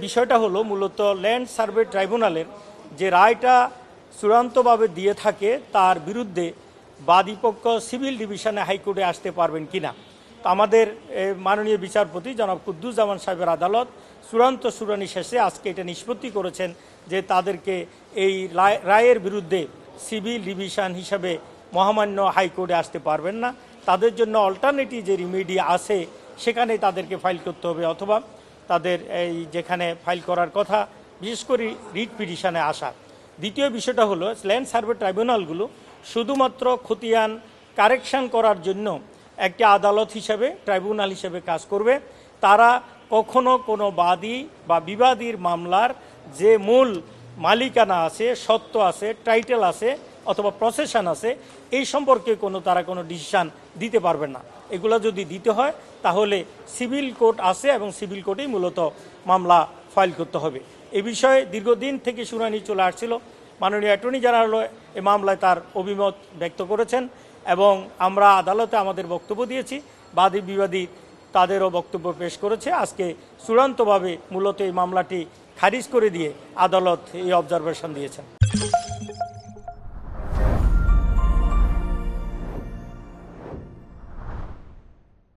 বিষয়টা হলো মূলত ল্যান্ড সার্ভে ট্রাইব্যুনালের যে রায়টা চূড়ান্তভাবে দিয়ে থাকে তার বিরুদ্ধে বাদীপক্ষ সিভিল ডিভিশনে হাইকোর্টে আসতে পারবেন কিনা। তো আমাদের মাননীয় বিচারপতি জনাব কুদ্দুজ্জামান সাহেবের আদালত চূড়ান্ত শুনানি শেষে আজকে এটা নিষ্পত্তি করেছেন যে তাদেরকে এই রায়ের বিরুদ্ধে সিভিল ডিভিশন হিসাবে মহামান্য হাইকোর্টে আসতে পারবেন না। তাদের জন্য অল্টারনেটিভ যে রিমেডি আছে সেখানে তাদেরকে ফাইল করতে হবে, অথবা তাদের এই যেখানে ফাইল করার কথা বিশেষ করে রিট পিটিশনে আসা। দ্বিতীয় বিষয়টা হলো ল্যান্ড সার্ভে ট্রাইব্যুনালগুলো শুধুমাত্র খতিয়ান কারেকশন করার জন্য একটি আদালত হিসেবে ট্রাইব্যুনাল হিসেবে কাজ করবে। তারা কখনো কোনো বাদী বা বিবাদীর মামলার যে মূল মালিকানা আছে, সত্ত্ব আছে, টাইটেল আছে অথবা প্রসেশন আছে, এই সম্পর্কে তারা কোনো ডিসিশান দিতে পারবে না। এগুলো যদি দিতে হয় তাহলে সিভিল কোর্ট আছে এবং সিভিল কোর্টেই মূলত মামলা ফাইল করতে হবে। এ বিষয়ে দীর্ঘদিন থেকে শুনানি চলে আসছিল। মাননীয় অ্যাটর্নি জেনারেল এই মামলায় তার অভিমত ব্যক্ত করেছেন এবং আমরা আদালতে আমাদের বক্তব্য দিয়েছি, বাদী বিবাদী তাদেরও বক্তব্য পেশ করেছে। আজকে চূড়ান্তভাবে মূলত এই মামলাটি খারিজ করে দিয়ে আদালত এই অবজারভেশন দিয়েছেন।